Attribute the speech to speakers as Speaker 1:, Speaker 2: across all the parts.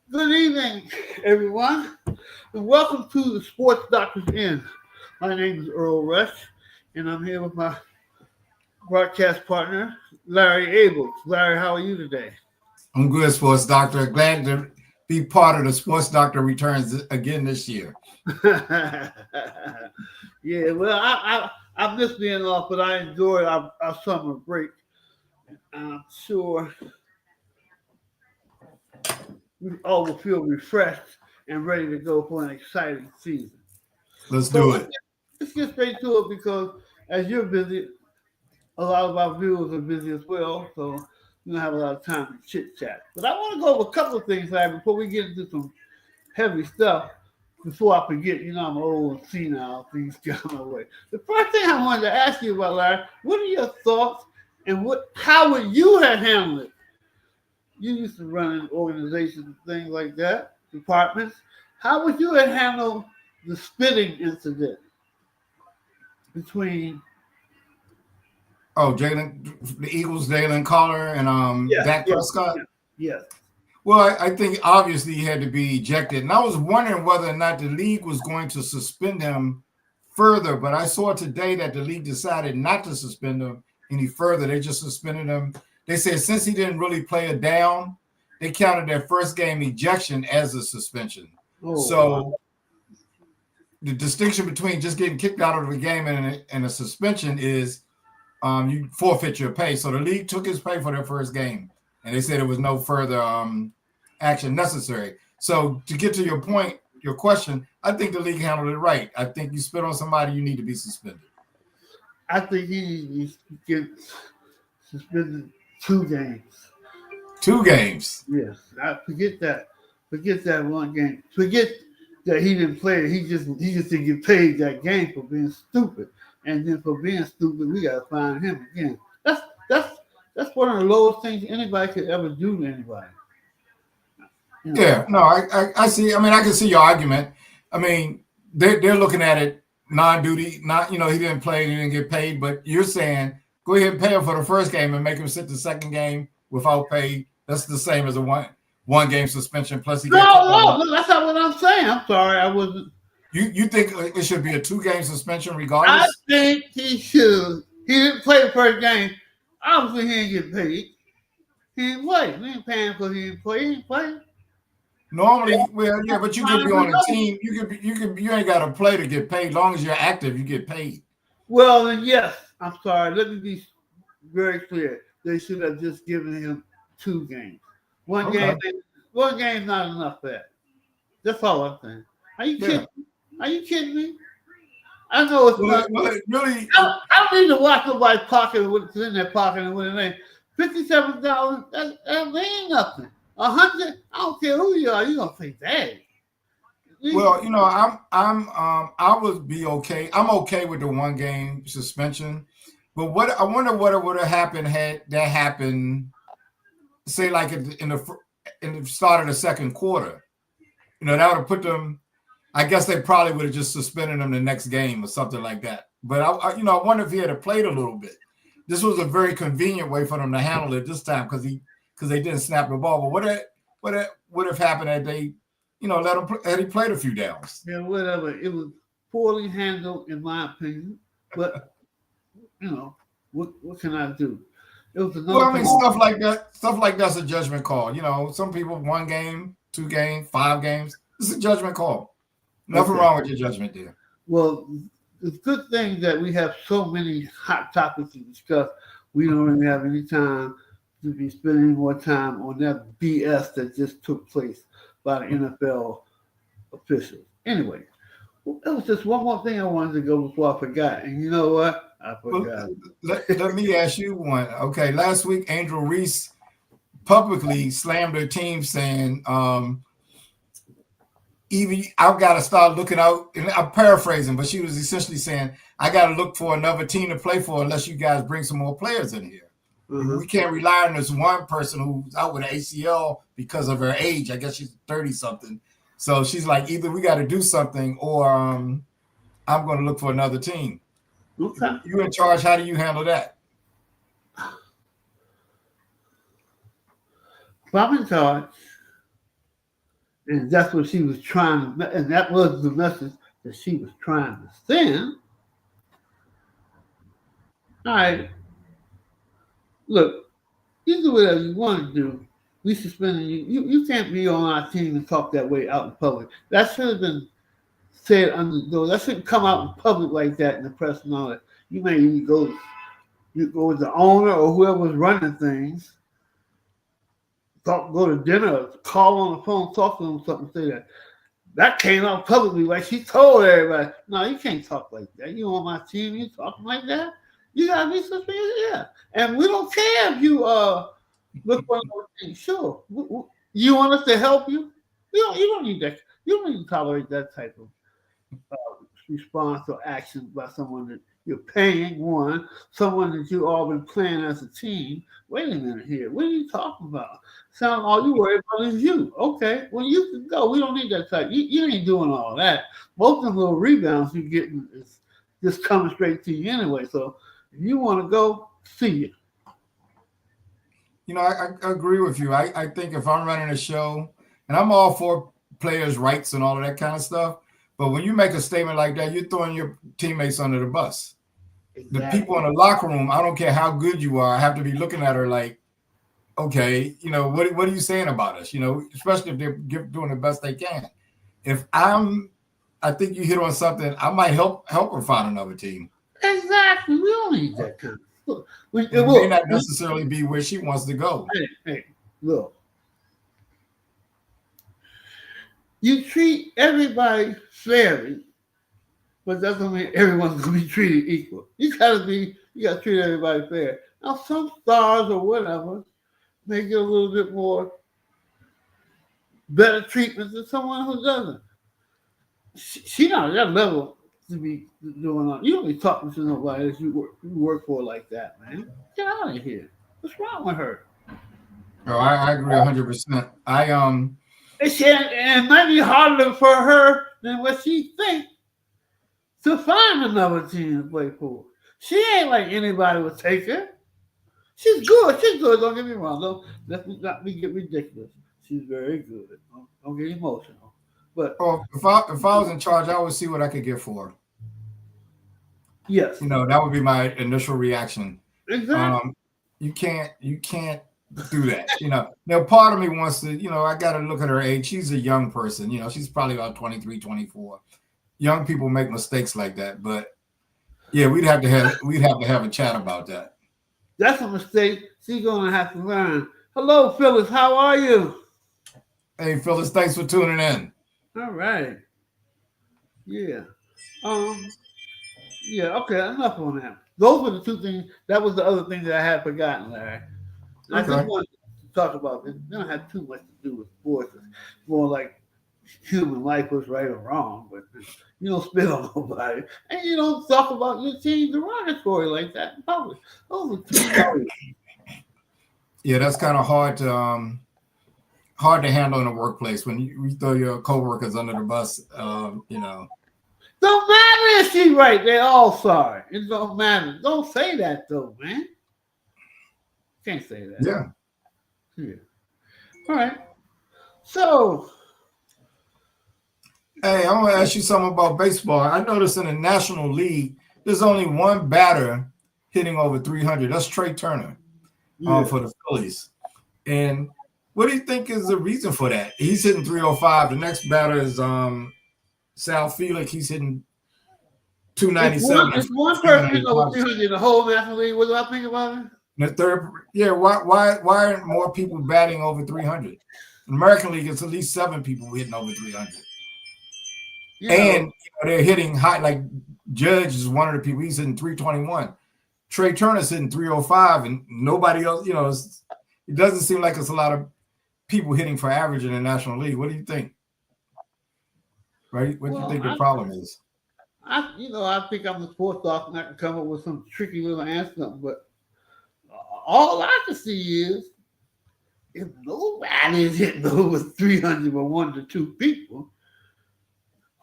Speaker 1: Good evening, everyone, and welcome to the Sports Doctor's Inn. My name is Earl Rush, and I'm here with my broadcast partner, Larry Abels. Larry, how are you today?
Speaker 2: I'm good, Sports Doctor. Glad to be part of the Sports Doctor returns again this year.
Speaker 1: Yeah, well, I missed being off, but I enjoyed our summer break. I'm sure we all will feel refreshed and ready to go for an exciting season.
Speaker 2: Let's
Speaker 1: So
Speaker 2: do it.
Speaker 1: let's get straight to it because as you're busy, a lot of our viewers are busy as well, so we don't have a lot of time to chit chat. But I want to go over a couple of things, Larry, before we get into some heavy stuff. Before I forget, I'm old and senile, things get on my way. The first thing I wanted to ask you about, Larry, what are your thoughts and how would you have handled it? You used to run organizations and things like that, departments. How would you have handled the spitting incident between
Speaker 2: Oh, the Eagles, Jalen Collar and
Speaker 1: yes,
Speaker 2: Dak
Speaker 1: yes,
Speaker 2: Prescott.
Speaker 1: yes, yes.
Speaker 2: Well, I think obviously he had to be ejected, and I was wondering whether or not the league was going to suspend him further. But I saw today that the league decided not to suspend him any further. They just suspended him. They said since he didn't really play it down, they counted their first game ejection as a suspension.
Speaker 1: Oh, wow.
Speaker 2: So the distinction between just getting kicked out of the game and a suspension is you forfeit your pay. So the league took his pay for their first game, and they said there was no further action necessary. So to get to your point, your question, I think the league handled it right. I think you spit on somebody, you need to be suspended.
Speaker 1: I think he gets suspended 2 games.
Speaker 2: 2 games.
Speaker 1: Yes, I forget that. Forget that one game. Forget that he didn't play it. He just didn't get paid that game for being stupid. And then for being stupid, we gotta find him again. That's that's one of the lowest things anybody could ever do to anybody. You know.
Speaker 2: Yeah, no, I see. I mean, I can see your argument. I mean, they're looking at it non-duty, not he didn't play, he didn't get paid, but you're saying go ahead and pay him for the first game and make him sit the second game without pay. That's the same as a one game suspension. Plus he
Speaker 1: No,
Speaker 2: got kicked out.
Speaker 1: no, that's not what I'm saying. I'm sorry, I wasn't.
Speaker 2: You think it should be a 2 game suspension
Speaker 1: I
Speaker 2: regardless?
Speaker 1: think he should. He didn't play the first game. Obviously, he didn't get paid. He didn't play. We ain't paying because he didn't play. He didn't play.
Speaker 2: Normally, well, yeah, but you could
Speaker 1: Time
Speaker 2: be
Speaker 1: for
Speaker 2: on a
Speaker 1: nothing.
Speaker 2: team. You ain't got to play to get paid. As long as you're active, you get paid.
Speaker 1: Well, then yes. I'm sorry. Let me be very clear. They should have just given him 2 games. One
Speaker 2: Okay.
Speaker 1: game. One game's not enough for that. That's all I'm saying. Are you
Speaker 2: Yeah.
Speaker 1: kidding? Are you kidding me? I know it's not.
Speaker 2: Well, it really,
Speaker 1: I don't need to watch nobody's pocket what's in their pocket and what it ain't. $57. That ain't nothing. 100. I don't care who you are. You gonna say that?
Speaker 2: well, I would be okay. I'm okay with the 1 game suspension, but I wonder what it would have happened had that happened. Say like in the start of the second quarter, that would have put them. I guess they probably would have just suspended him the next game or something like that. But I wonder if he had played a little bit. This was a very convenient way for them to handle it this time because they didn't snap the ball. But what would have happened had they, let him had he played a few downs?
Speaker 1: Yeah, whatever. It was poorly handled, in my opinion. But what can I do? It was
Speaker 2: Well,
Speaker 1: another
Speaker 2: I mean,
Speaker 1: thing.
Speaker 2: stuff like that's a judgment call. Some people 1 game, 2 games, 5 games. It's a judgment call. Nothing
Speaker 1: Okay.
Speaker 2: wrong with your judgment there.
Speaker 1: Well, it's a good thing that we have so many hot topics to discuss. We don't really have any time to be spending more time on that BS that just took place by the NFL officials. Anyway, there was just one more thing I wanted to go before I forgot. And you know what? I
Speaker 2: Well,
Speaker 1: forgot.
Speaker 2: let me ask you one. Okay, last week Angel Reese publicly slammed her team, saying, "Evie, I've got to start looking out." And I'm paraphrasing, but she was essentially saying, "I got to look for another team to play for unless you guys bring some more players in here.
Speaker 1: Uh-huh.
Speaker 2: We can't rely on this one person who's out with an ACL because of her age. I guess she's 30 something. So she's like, either we got to do something, or I'm going to look for another team."
Speaker 1: Okay.
Speaker 2: You in charge? How do you handle that?
Speaker 1: If I'm in charge, And that's what she was trying to, and that was the message that she was trying to send. All right, look, you do whatever you want to do. We suspending you. You can't be on our team and talk that way out in public. That should have been said under the door. That shouldn't come out in public like that in the press and all that. You may even go with the owner or whoever's running things. Go to dinner, call on the phone, talk to them, something, say that. That came out publicly, like she told everybody. No, you can't talk like that. You on my team, you talking like that? You gotta be suspended, yeah. And we don't care if you look for another thing. Sure, you want us to help you? You don't need that. You don't need to tolerate that type of response or action by someone that you're paying, one, someone that you all been playing as a team. Wait a minute here. What are you talking about? Sound all you worry about is you. Okay, well, you can go. We don't need that type. You ain't doing all that. Most of them little rebounds you're getting is just coming straight to you anyway. So if you want to go, see you.
Speaker 2: You know, I agree with you. I think if I'm running a show, and I'm all for players' rights and all of that kind of stuff, but when you make a statement like that, you're throwing your teammates under the bus. Exactly. The people in the locker room, I don't care how good you are, I have to be looking at her like, okay, you know, what are you saying about us? You know, especially if they're doing the best they can. I think you hit on something. I might help her find another team.
Speaker 1: Exactly. We don't need that kind of stuff.
Speaker 2: It may not necessarily be where she wants to go.
Speaker 1: Hey, look. You treat everybody fairly, but that doesn't mean everyone's gonna be treated equal. You gotta treat everybody fair. Now some stars or whatever may get a little bit more better treatment than someone who doesn't. She not at that level to be doing that. You don't be talking to nobody that you work for like that, man. Get out of here. What's wrong with her?
Speaker 2: Oh, I agree 100%. And
Speaker 1: it might be harder for her than what she thinks to find another team to play for. She ain't like anybody would take her. She's good. Don't get me wrong. Let's not get ridiculous. She's very good. Don't get emotional. But
Speaker 2: if I was in charge, I would see what I could get for her.
Speaker 1: Yes.
Speaker 2: You know, that would be my initial reaction.
Speaker 1: Exactly.
Speaker 2: You can't do that. You know, now part of me wants to, you know, I got to look at her age. She's a young person. You know, she's probably about 23, 24. Young people make mistakes like that. But yeah, we'd have to have a chat about that.
Speaker 1: That's a mistake she's going to have to learn. Hello, Phyllis. How are you?
Speaker 2: Hey, Phyllis. Thanks for tuning in.
Speaker 1: All right. Yeah. Yeah. Okay. Enough on that. Those were the two things. That was the other thing that I had forgotten, Larry. I just wanted to talk about this. It don't have too much to do with sports. It's more like human life was right or wrong, but you don't spit on nobody. And you don't talk about your team derogatory like that in public. Those are two.
Speaker 2: Yeah, that's kind of hard to handle in the workplace when you throw your coworkers under the bus. You know.
Speaker 1: Don't matter if she's right. They're all sorry. It don't matter. Don't say that though, man. Can't say that. Yeah. All right. So.
Speaker 2: Hey, I want to ask you something about baseball. I noticed in the National League, there's only one batter hitting over 300. That's Trey Turner for the Phillies. And what do you think is the reason for that? He's hitting 305. The next batter is Sal Felix. He's hitting 297.
Speaker 1: It's one person hitting over 300 in the whole National League. What do I think about it?
Speaker 2: The third, why aren't more people batting over 300? In the American League, it's at least 7 people hitting over 300. Yeah. And they're hitting high. Like Judge is one of the people. He's hitting 321. Trey Turner's hitting 305, and nobody else. You know, it doesn't seem like it's a lot of people hitting for average in the National League. What do you think? Right? What do you think the problem is?
Speaker 1: I think I'm the sports doctor and I can come up with some tricky little answer, but all I can see is if nobody is hitting over 300 but 1 to 2 people,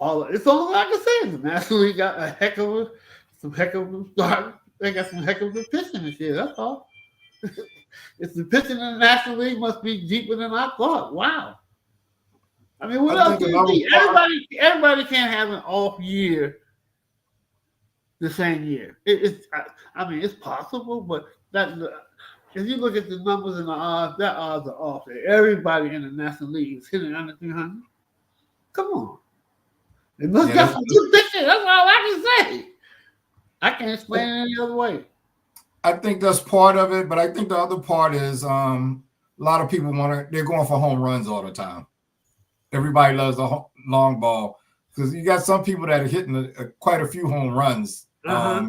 Speaker 1: it's all I can say is the National League got some heck of a start. They got some heck of a pitching this year. That's all. It's the pitching in the National League must be deeper than I thought. Wow. I mean, what else do you think? Everybody can't have an off year the same year. I mean, it's possible, but if you look at the numbers and the odds, that odds are off there. Everybody in the National League is hitting under 300. Come on. It must got some good pitching. That's all I can say. I can't explain it any other way.
Speaker 2: I think that's part of it, but I think the other part is a lot of people they're going for home runs all the time. Everybody loves the long ball because you got some people that are hitting quite a few home runs. But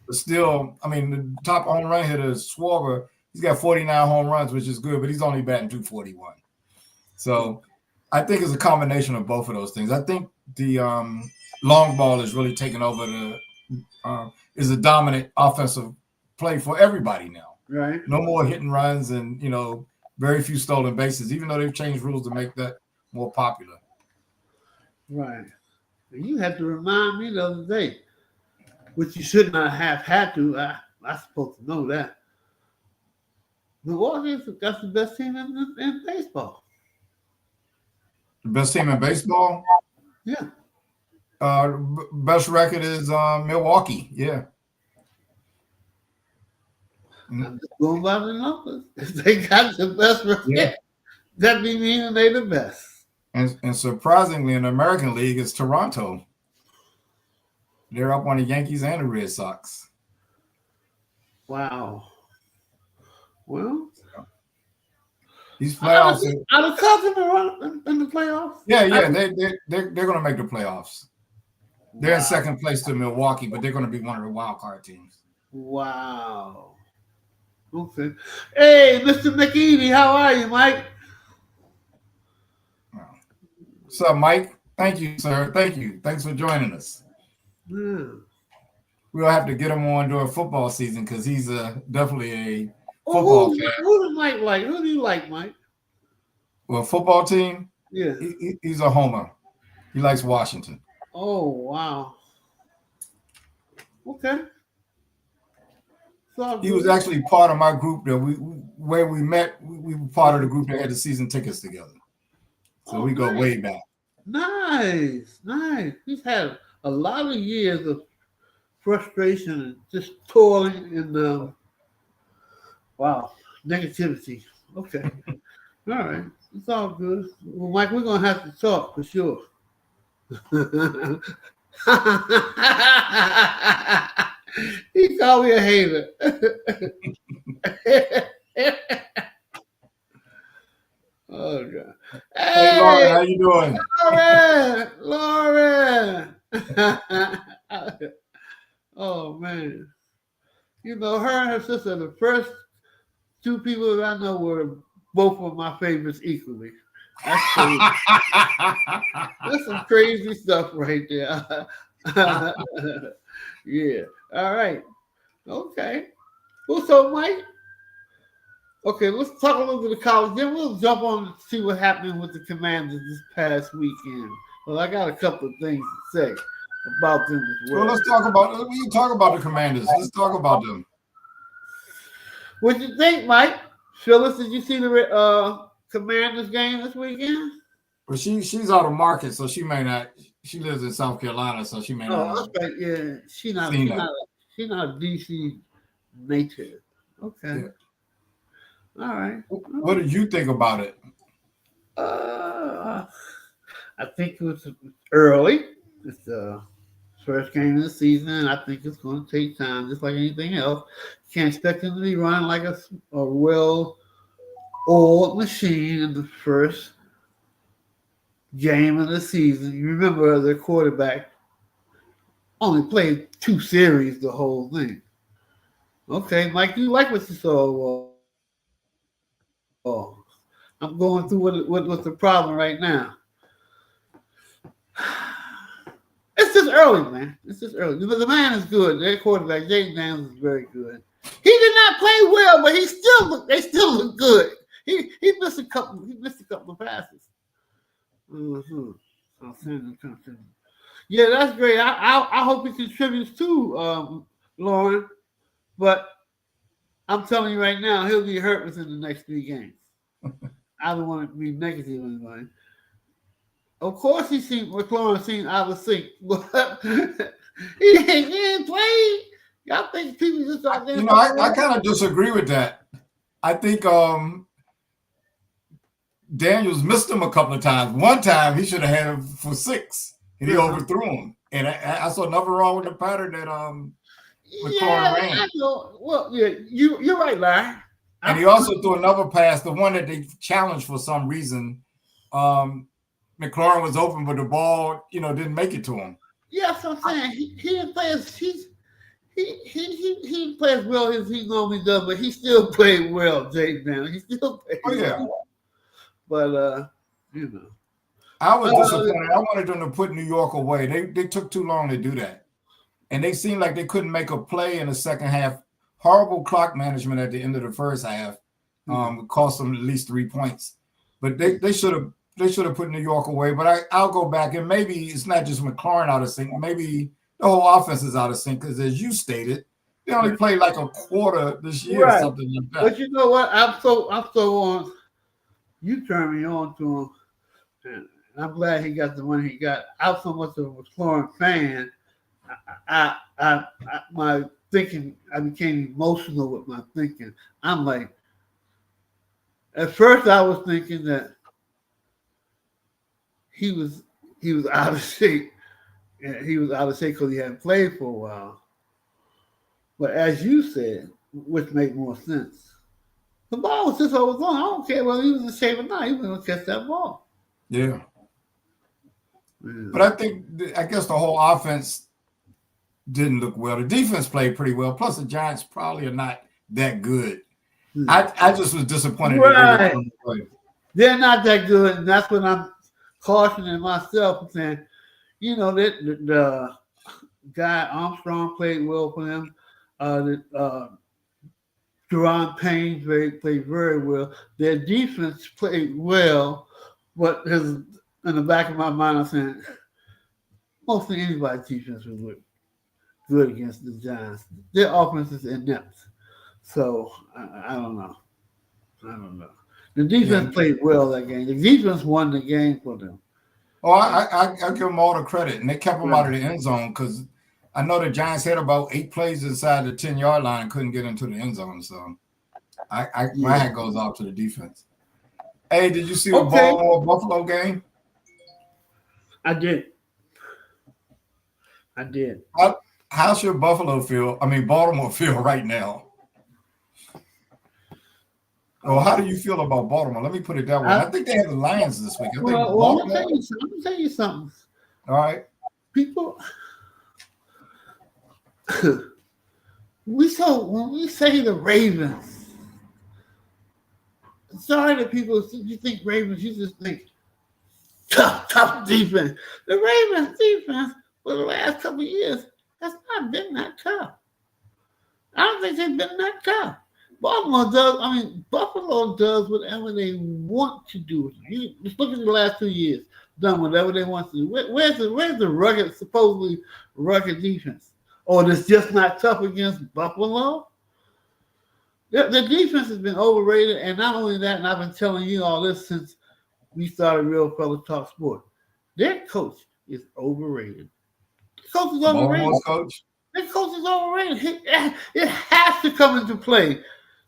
Speaker 2: still, I mean, the top home run hitter is Schwarber. He's got 49 home runs, which is good, but he's only batting 241. So I think it's a combination of both of those things. I think the long ball is really taking over is a dominant offensive play for everybody now.
Speaker 1: Right.
Speaker 2: No more hit and runs and, very few stolen bases, even though they've changed rules to make that more popular.
Speaker 1: Right. You had to remind me the other day, which you should not have had to. I'm supposed to know that. Milwaukee, that's the best team in baseball.
Speaker 2: The best team in baseball?
Speaker 1: Yeah.
Speaker 2: Best record is Milwaukee. Yeah.
Speaker 1: I'm just going by the numbers. If they got the best record, that be meaning they the best.
Speaker 2: And surprisingly, in the American League, it's Toronto. They're up on the Yankees and the Red Sox.
Speaker 1: Wow. Well,
Speaker 2: these playoffs
Speaker 1: are the Cubs in the playoffs?
Speaker 2: Yeah, they're going to make the playoffs. They're in second place to Milwaukee, but they're going to be one of the wild card teams.
Speaker 1: Wow. Okay. Hey, Mr. McEvey, how are you, Mike?
Speaker 2: What's up, Mike? Thank you, sir. Thank you. Thanks for joining us.
Speaker 1: Yeah.
Speaker 2: We'll have to get him on during football season because he's definitely a football fan.
Speaker 1: Who does Mike like? Who do you like, Mike?
Speaker 2: Well, football team?
Speaker 1: Yeah.
Speaker 2: He's a homer. He likes Washington.
Speaker 1: Oh, wow. Okay.
Speaker 2: He was actually part of my group that where we met. We were part of the group that had the season tickets together. So we go way back.
Speaker 1: Nice. He's had a lot of years of frustration and just toiling in negativity. Okay. All right. It's all good. Well, Mike, we're going to have to talk for sure. He called me a hater. Oh, God.
Speaker 2: Hey, Lauren, how you doing?
Speaker 1: Lauren. Oh, man. Her and her sister, the first two people that I know were both of my favorites equally. That's crazy. That's some crazy stuff right there. Yeah. All right. Okay. Well, so, Mike, okay, let's talk a little bit of college. Then we'll jump on and see what happened with the Commanders this past weekend. Well, I got a couple of things to say about them as well.
Speaker 2: Well, we can talk about the Commanders. Let's talk about them.
Speaker 1: What you think, Mike? Phyllis, did you see the Commanders game this weekend?
Speaker 2: Well, she's out of market, so she may not. She lives in South Carolina, so she may not.
Speaker 1: Oh, that's right. Yeah, she's not a DC native. Okay. Yeah. All right.
Speaker 2: What did you think about it?
Speaker 1: I think it was early. It's the first game of the season, and I think it's going to take time, just like anything else. You can't expect them to be running like a well-oiled machine in the first game of the season. You remember their quarterback only played 2 series the whole thing. Okay, Mike, you like what you saw? I'm going through what's the problem right now. It's just early, man. It's just early. The man is good. Their quarterback, Jaden Daniels, is very good. He did not play well, but they still look good. He missed a couple of passes. Mm-hmm. Yeah, that's great. I hope he contributes too, Lauren. But I'm telling you right now, he'll be hurt within the next 3 games. I don't want to be negative on anybody. Of course, McLaurin seemed out of sync, but he ain't played. Y'all think people just out there?
Speaker 2: I kind of disagree with that. I think Daniels missed him a couple of times. One time he should have had him for 6, and he overthrew him. And I saw nothing wrong with the pattern that McLaurin ran.
Speaker 1: I know. Well, yeah, you're right, Larry.
Speaker 2: And he also threw another pass, the one that they challenged for some reason. McLaurin was open, but the ball, didn't make it to him.
Speaker 1: Yeah, so I'm saying he didn't play as he plays well as he normally does, but he still played well, Jay Brown. He still played well. But
Speaker 2: I was disappointed. I wanted them to put New York away. They took too long to do that. And they seemed like they couldn't make a play in the second half. Horrible clock management at the end of the first half. Cost them at least 3 points. But they should have put New York away. But I'll go back, and maybe it's not just McLaurin out of sync. Maybe the whole offense is out of sync because, as you stated, they only played like a quarter this year or something like that.
Speaker 1: But you know what? I'm so on. You turned me on to him, and I'm glad he got the money he got. I'm so much of a McLaurin fan. My thinking, I became emotional with my thinking. I'm like, at first I was thinking that he was out of shape. And he was out of shape because he hadn't played for a while. But as you said, which made more sense, the ball was just overthrown. I don't care whether he was in shape or not. He was going to catch that ball.
Speaker 2: Yeah. But I guess the whole offense didn't look well. The defense played pretty well. Plus, the Giants probably are not that good. I just was disappointed.
Speaker 1: Right. They're not that good, and that's what I'm cautioning myself and saying, the guy Armstrong played well for them. Deron Payne played very well. Their defense played well, but in the back of my mind, I'm saying mostly anybody's defense was good against the Giants. Their offense is inept. So I don't know. The defense played well that game. The defense won the game for them.
Speaker 2: Oh, I give them all the credit, and they kept them out of the end zone because I know the Giants had about 8 plays inside the 10-yard line and couldn't get into the end zone. So my hat goes off to the defense. Hey, did you see the Baltimore-Buffalo game?
Speaker 1: I did.
Speaker 2: How's your Baltimore feel right now? Well, how do you feel about Baltimore? Let me put it that way. I think they have the Lions this week.
Speaker 1: I'm going to tell you something.
Speaker 2: All right.
Speaker 1: People, when we say the Ravens, sorry that people, you think Ravens, you just think tough defense. The Ravens defense for the last couple of years has not been that tough. I don't think they've been that tough. Buffalo does whatever they want to do. You just look at the last 2 years, done whatever they want to do. Where's the supposedly rugged defense? Or it's just not tough against Buffalo? The defense has been overrated, and not only that, and I've been telling you all this since we started Real Fellow Talk Sport. Their coach is overrated. The coach is overrated. Their coach is overrated. It has to come into play.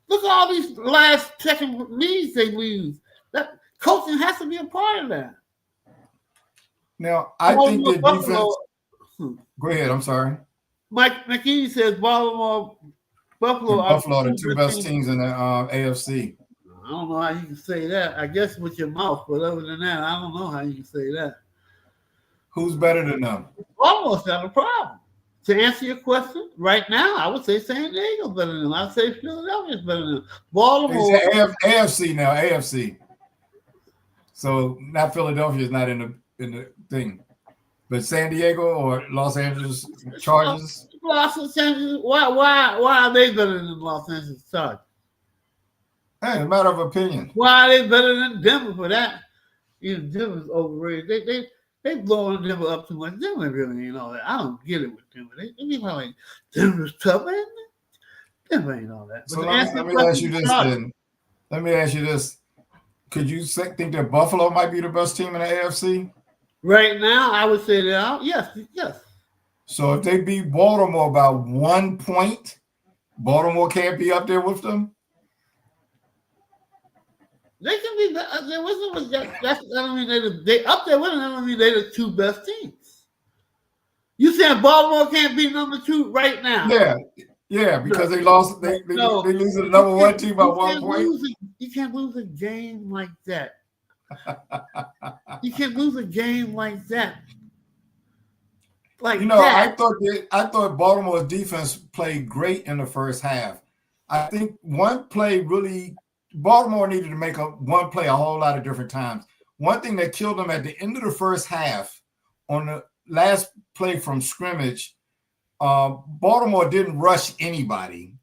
Speaker 1: Look at all these last second leads they lose. That coaching has to be a part of that.
Speaker 2: Now, I think the defense. Go ahead. I'm sorry.
Speaker 1: Mike McKee says Buffalo
Speaker 2: are the 2 best teams in the AFC.
Speaker 1: I don't know how you can say that. I guess with your mouth, but other than that, I don't know how you can say that.
Speaker 2: Who's better than them?
Speaker 1: Almost not a problem. To answer your question, right now, I would say San Diego's better than them. I'd say Philadelphia's better than them. Baltimore.
Speaker 2: AFC now, AFC. So not Philadelphia is not in the thing. But San Diego or Los Angeles Chargers?
Speaker 1: Los Angeles, why are they better than Los Angeles Chargers?
Speaker 2: Hey, a matter of opinion.
Speaker 1: Why are they better than Denver for that? Denver's overrated. They blowing Denver up too much. Denver really ain't all that. I don't get it with Denver. They be like, Denver's tough, man. Denver ain't all that.
Speaker 2: So let me ask you this then. Let me ask you this. Could you think that Buffalo might be the best team in the AFC?
Speaker 1: Right now, I would say that yes.
Speaker 2: So if they beat Baltimore by 1 point, Baltimore can't be up there with them.
Speaker 1: They can be. There wasn't that's. I don't mean they up there with them. I don't mean they're the two best teams. You saying Baltimore can't be number 2 right now?
Speaker 2: Yeah, because they lost. They lose to the number 1 team by 1 point.
Speaker 1: You can't lose a game like that. You can't lose a game like that.
Speaker 2: I thought Baltimore's defense played great in the first half. I think one play really Baltimore needed to make one play a whole lot of different times. One thing that killed them at the end of the first half, on the last play from scrimmage, Baltimore didn't rush anybody,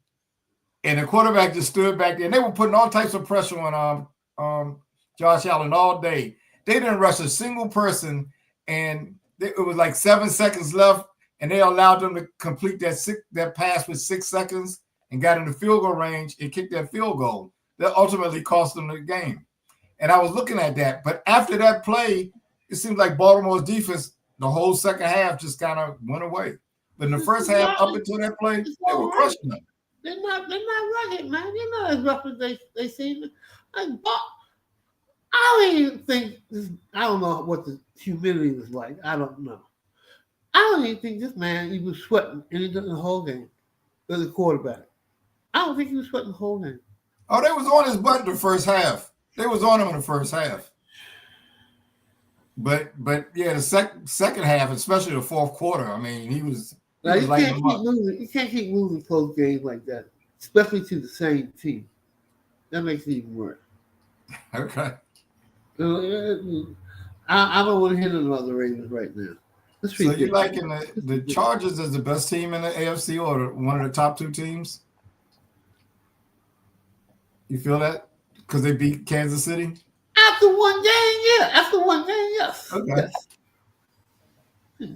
Speaker 2: and the quarterback just stood back there. And they were putting all types of pressure on Josh Allen all day. They didn't rush a single person, and it was like 7 seconds left, and they allowed them to complete that pass with 6 seconds and got in the field goal range and kicked that field goal. That ultimately cost them the game. And I was looking at that. But after that play, it seemed like Baltimore's defense, the whole second half just kind of went away. But in the first half, up until that play, they were crushing them.
Speaker 1: They're not rugged, man. They're not as rough as they seem. I don't even think I don't know what the humidity was like. I don't know. I don't even think this man, he was sweating anything the whole game as a quarterback. I don't think he was sweating the whole game.
Speaker 2: Oh, they was on his butt the first half. They was on him in the first half. But yeah, the second half, especially the fourth quarter, I mean, he was lighting him up.
Speaker 1: You can't keep losing close games like that, especially to the same team. That makes it even worse.
Speaker 2: Okay.
Speaker 1: I don't want to hit another Ravens right now.
Speaker 2: So you're liking the Chargers as the best team in the AFC or one of the top 2 teams? You feel that? Because they beat Kansas City?
Speaker 1: After one game, yeah. After one game, yes.
Speaker 2: Okay.
Speaker 1: Yes.
Speaker 2: Yeah.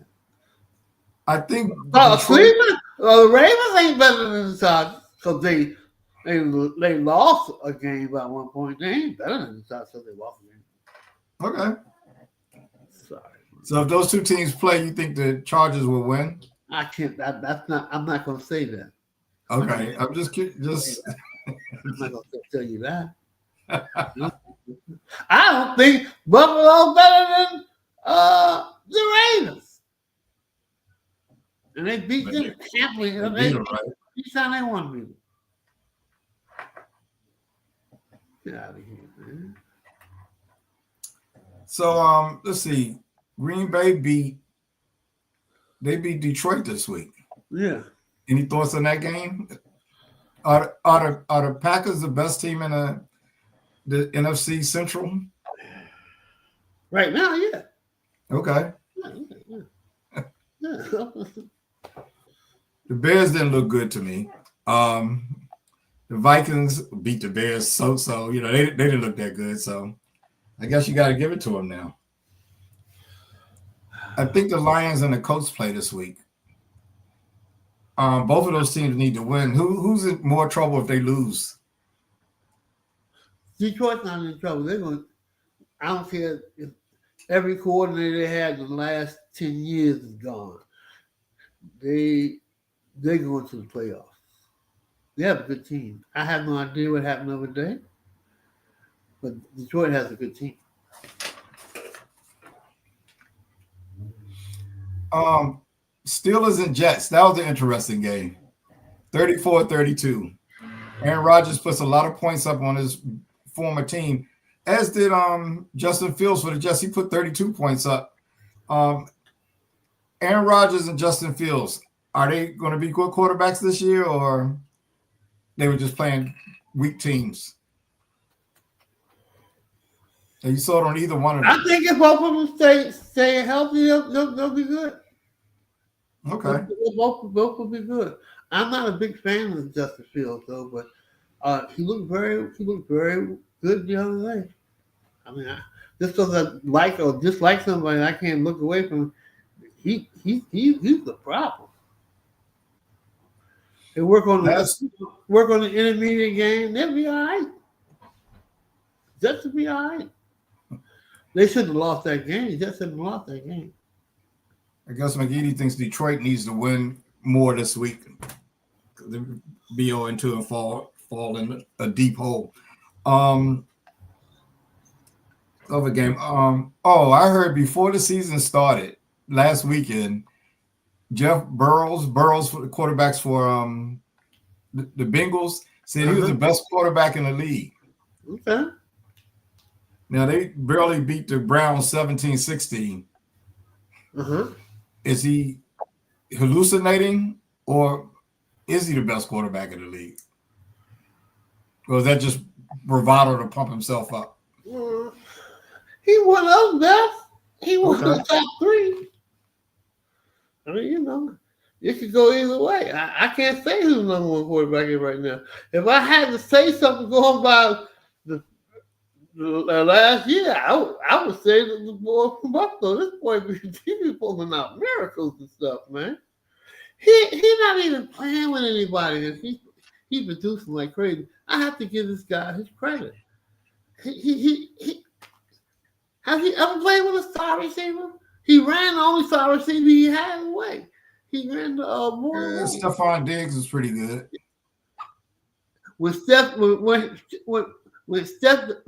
Speaker 2: I think
Speaker 1: Cleveland, the Ravens ain't better than the Chargers because they lost a game by 1 point. They ain't better than the Chargers because they lost a game.
Speaker 2: Okay.
Speaker 1: Sorry.
Speaker 2: So if those 2 teams play, you think the Chargers will win?
Speaker 1: I can't. I'm not going to say that.
Speaker 2: Okay. I'm just curious.
Speaker 1: I'm not going to tell you that. I don't think Buffalo's better than the Ravens. And they beat them happily. Each time they won me. Get out of here, man.
Speaker 2: So let's see. Green Bay beat Detroit this week.
Speaker 1: Yeah.
Speaker 2: Any thoughts on that game? Are the Packers the best team in the NFC Central?
Speaker 1: Right now, yeah.
Speaker 2: Okay.
Speaker 1: Yeah.
Speaker 2: The Bears didn't look good to me. The Vikings beat the Bears, so they didn't look that good. So I guess you got to give it to them now. I think the Lions and the Colts play this week. Both of those teams need to win. Who's in more trouble if they lose?
Speaker 1: Detroit's not in trouble. They're going. I don't care if every coordinator they had in the last 10 years is gone. They're going to the playoffs. They have a good team. I have no idea what happened the other day, but Detroit has a good team.
Speaker 2: Steelers and Jets. That was an interesting game. 34-32. Aaron Rodgers puts a lot of points up on his former team, as did Justin Fields for the Jets. He put 32 points up. Aaron Rodgers and Justin Fields, are they going to be good quarterbacks this year, or they were just playing weak teams? And you saw it on either one of them.
Speaker 1: I think if both of them stay healthy, they'll be good.
Speaker 2: Okay.
Speaker 1: Both will be good. I'm not a big fan of Justin Fields though, but he looked very good the other day. I mean, just because I like or dislike somebody, I can't look away from him. He's the problem. They work on the intermediate game. They'll be all right. Just to be all right. They shouldn't have lost that game. They just shouldn't have lost that game.
Speaker 2: I guess McGeady thinks Detroit needs to win more this week. They be 0-2 and fall in a deep hole. Other game. I heard before the season started last weekend, Jeff Burrows, the quarterbacks for the Bengals, said he was the best quarterback in the league.
Speaker 1: Okay.
Speaker 2: Now they barely beat the Browns 17-16. Is he hallucinating, or is he the best quarterback in the league? Or is that just bravado to pump himself up?
Speaker 1: He won us best. He won the top 3. I mean, it could go either way. I can't say who's the number 1 quarterback is right now. If I had to say something going by the last year, I would say that the boy from Buffalo, this boy, he be pulling out miracles and stuff, man. He's not even playing with anybody, and he producing like crazy. I have to give this guy his credit. He has he ever played with a star receiver? He ran the only star receiver he had away. He ran the more.
Speaker 2: Stephon Diggs is pretty good.
Speaker 1: When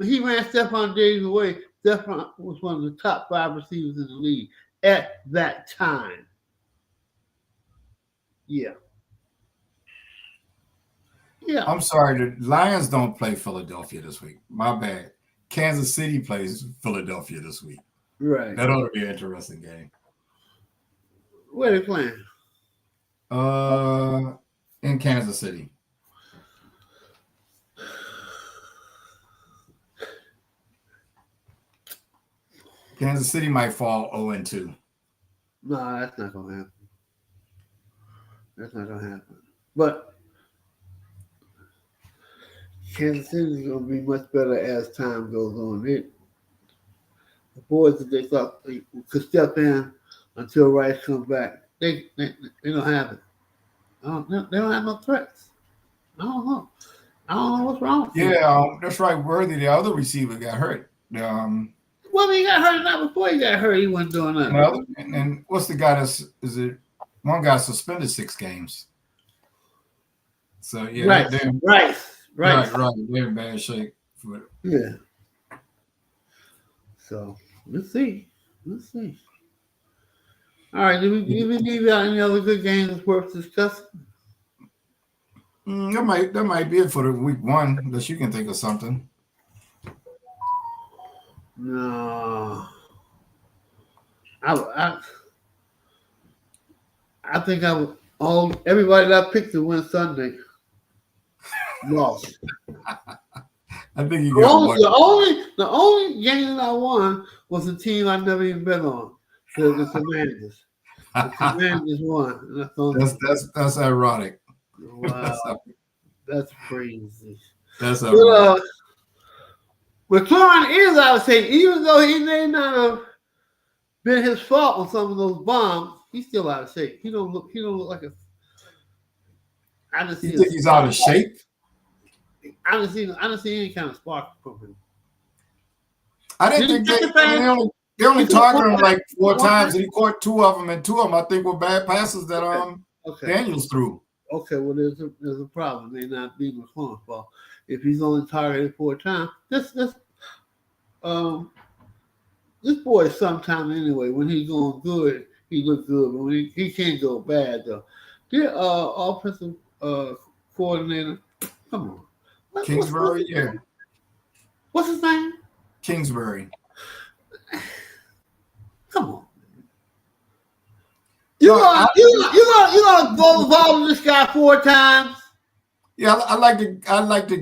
Speaker 1: he ran Stephon Diggs away, Stephon was one of the top 5 receivers in the league at that time. Yeah.
Speaker 2: I'm sorry, the Lions don't play Philadelphia this week. My bad. Kansas City plays Philadelphia this week.
Speaker 1: Right.
Speaker 2: That ought to be an interesting game.
Speaker 1: Where are they playing?
Speaker 2: In Kansas City. Kansas City might fall 0-2.
Speaker 1: No, that's not going to happen. That's not going to happen. But Kansas City is going to be much better as time goes on. The boys that they thought they could step in until Rice comes back, they don't have it. They don't have no threats. I don't know what's wrong with them.
Speaker 2: Yeah, that's right. Worthy, the other receiver, got hurt.
Speaker 1: Well, he got hurt not before he got hurt. He wasn't doing that.
Speaker 2: And what's the guy one guy suspended 6 games. So yeah,
Speaker 1: right.
Speaker 2: They're in bad shape for it.
Speaker 1: Yeah. So let's see. All right. Do we leave out any other good games that's worth discussing?
Speaker 2: That might be it for the week 1, unless you can think of something.
Speaker 1: No. I think everybody that I picked to win Sunday lost.
Speaker 2: I think you got one.
Speaker 1: The only game that I won was a team I never even bet on. The Commanders. The Commanders won.
Speaker 2: That's ironic.
Speaker 1: Wow. That's crazy.
Speaker 2: That's ironic.
Speaker 1: McLaurin is, I would say, even though he may not have been his fault on some of those bombs, he's still out of shape. He don't look like a.
Speaker 2: You think he's out of shape?
Speaker 1: I didn't see any kind of spark from him.
Speaker 2: I didn't think they only targeted him like 4 times, and he caught 2 of them, and 2 of them I think were bad passes that Daniels threw.
Speaker 1: Okay, well there's a problem. They not be McLaurin's fault. If he's only targeted 4 times, this boy is sometime anyway. When he's going good, he looks good, but when he can't go bad though. Their offensive coordinator, come on,
Speaker 2: Kingsbury, yeah.
Speaker 1: What's his name?
Speaker 2: Kingsbury.
Speaker 1: Come on. You gonna go involved with this guy 4 times?
Speaker 2: Yeah, I like to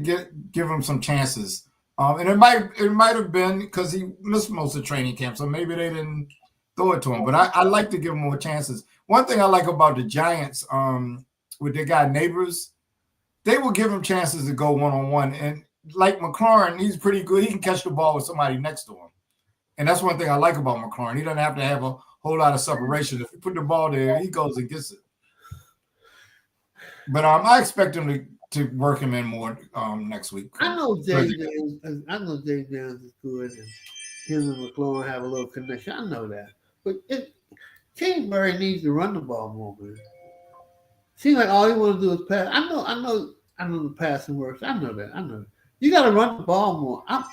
Speaker 2: give him some chances. And it might have been because he missed most of training camp, so maybe they didn't throw it to him. But I like to give him more chances. One thing I like about the Giants, with their guy Neighbors, they will give him chances to go 1-on-1. And like McLaurin, he's pretty good. He can catch the ball with somebody next to him. And that's one thing I like about McLaurin. He doesn't have to have a whole lot of separation. If you put the ball there, he goes and gets it. But I expect him to work him in more next week.
Speaker 1: I know Jay Daniels is good. And him and McLaurin have a little connection. I know that, but King Murray needs to run the ball more, man. Seems like all he want to do is pass. I know the passing works. I know that. I know. You got to run the ball more. I'm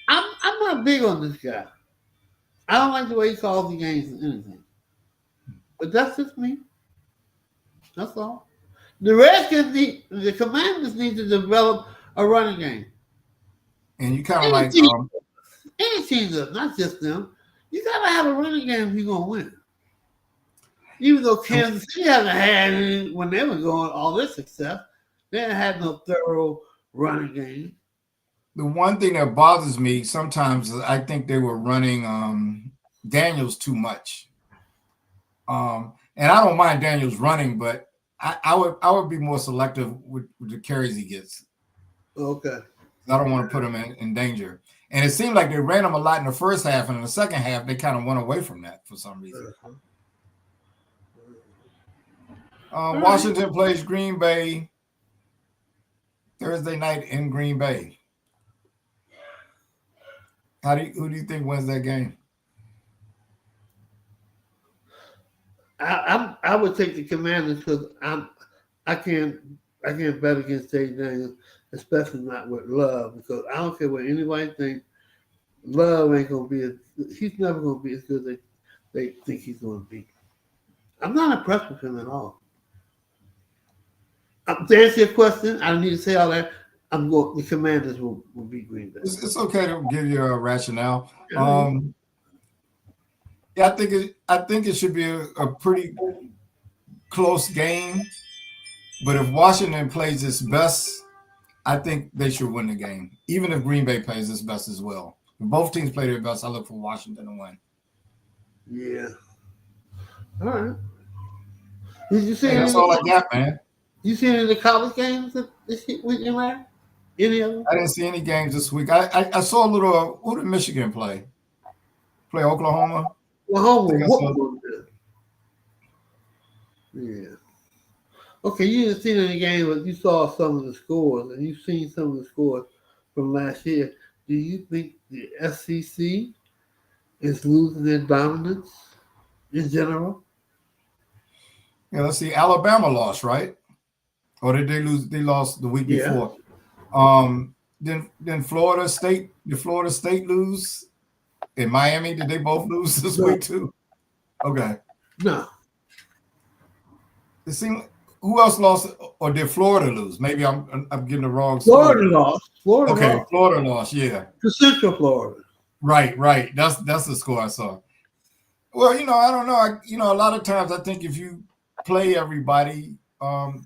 Speaker 1: not big on this guy. I don't like the way he calls the games and anything. But that's just me. That's all. The Commanders need to develop a running game.
Speaker 2: And you kind of
Speaker 1: Any
Speaker 2: like
Speaker 1: team, any team does, not just them. You got to have a running game if you're going to win. Even though Kansas City hasn't had any, when they were going all this success, they hadn't had no thorough running game.
Speaker 2: the one thing that bothers me sometimes is I think they were running Daniels too much. And I don't mind Daniels running, but I would be more selective with the carries he gets.
Speaker 1: Okay.
Speaker 2: I don't want to put him in danger. And it seemed like they ran him a lot in the first half, and in the second half, they kind of went away from that for some reason. Washington plays Green Bay Thursday night in Green Bay. Who do you think wins that game?
Speaker 1: I would take the Commanders because I can't bet against Jay Daniels, especially not with Love, because I don't care what anybody thinks. Love ain't gonna be he's never gonna be as good as they think he's gonna be. I'm not impressed with him at all. To answer your question, I don't need to say all that. The Commanders will beat Green Bay.
Speaker 2: It's okay to give you a rationale. Yeah, I think it should be a pretty close game. But if Washington plays its best, I think they should win the game. Even if Green Bay plays its best as well. If both teams play their best, I look for Washington to win.
Speaker 1: Yeah. All right. Did you see?
Speaker 2: Hey, that's all I got, man.
Speaker 1: You seen any of the college games this weekend, man? Any of them?
Speaker 2: I didn't see any games this week. I saw a little. Who did Michigan play? Play Oklahoma.
Speaker 1: Oklahoma. Yeah. Okay, you didn't see any game, but you saw some of the scores, and you've seen some of the scores from last year. Do you think the SEC is losing their dominance in general?
Speaker 2: Yeah, let's see. Alabama lost, right? Or did they lose? They lost the week before. Then Florida State. Did Florida State lose? In Miami, did they both lose this week too? Okay.
Speaker 1: No.
Speaker 2: It seemed. Who else lost, or did Florida lose? Maybe I'm getting the wrong.
Speaker 1: Florida lost.
Speaker 2: Florida lost. Yeah.
Speaker 1: To Central Florida.
Speaker 2: Right. That's the score I saw. Well, I don't know. A lot of times I think if you play everybody,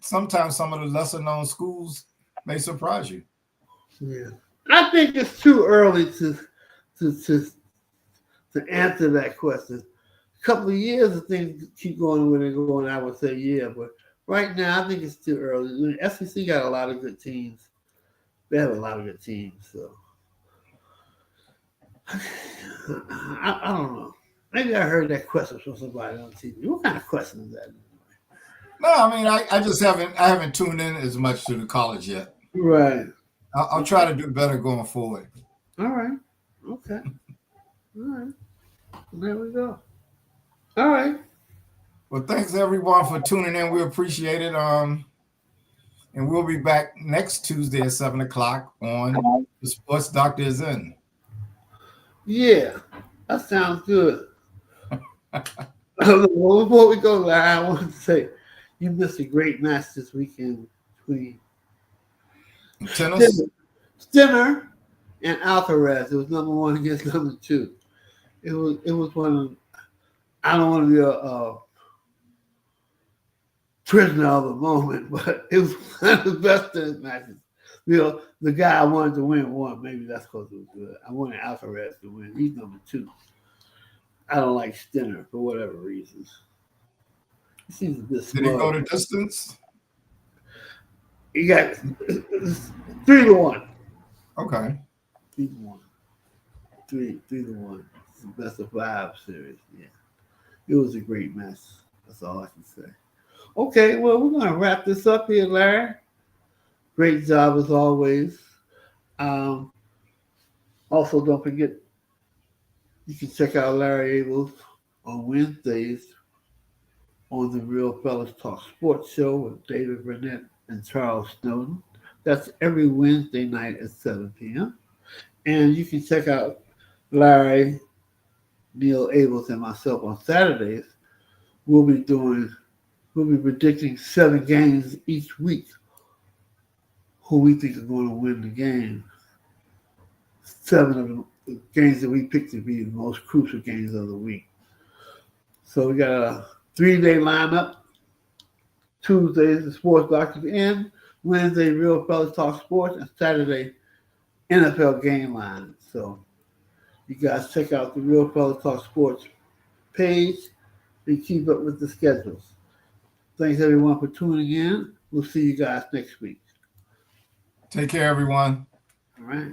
Speaker 2: sometimes some of the lesser known schools may surprise you.
Speaker 1: Yeah, I think it's too early to answer that question. A couple of years, if things keep going where they're going, I would say yeah, but right now I think it's too early. The SEC got a lot of good teams. They have a lot of good teams, so I don't know. Maybe I heard that question from somebody on TV. What kind of question is that?
Speaker 2: No, I mean I just haven't tuned in as much to the college yet.
Speaker 1: Right.
Speaker 2: I'll try to do better going forward.
Speaker 1: All right. Okay. All right. There we go. All right.
Speaker 2: Well, thanks everyone for tuning in. We appreciate it. And we'll be back next Tuesday at 7:00 on The Sports Doctor Is In.
Speaker 1: Yeah, that sounds good. Before we go, Larry, I want to say you missed a great match this weekend between
Speaker 2: Tennis?
Speaker 1: Stinner and Alcaraz. It was number 1 against number 2. It was one of, I don't want to be a prisoner of the moment, but it was one of the best tennis matches. The guy I wanted to win won. Maybe that's because it was good. I wanted Alcaraz to win. He's number 2. I don't like Stinner for whatever reasons. He seems a bit smug.
Speaker 2: Did he go the distance?
Speaker 1: He got 3-1.
Speaker 2: Okay.
Speaker 1: 3-1. 3-1. It's the best of 5 series. Yeah. It was a great match. That's all I can say. Okay, well, we're going to wrap this up here, Larry. Great job as always. Also, don't forget You can check out Larry Abels on Wednesdays on the Real Fellas Talk Sports Show with David Burnett and Charles Snowden. That's every Wednesday night at 7 p.m. And you can check out Larry, Neil Abels, and myself on Saturdays. We'll be predicting 7 games each week who we think are going to win the game. 7 of the games that we picked to be the most crucial games of the week. So we got a 3-day lineup. Tuesdays, the Sports Doctors In. Wednesday, Real Fellas Talk Sports. And Saturday, NFL Game Line. So you guys check out the Real Fellas Talk Sports page and keep up with the schedules. Thanks, everyone, for tuning in. We'll see you guys next week.
Speaker 2: Take care, everyone.
Speaker 1: All right.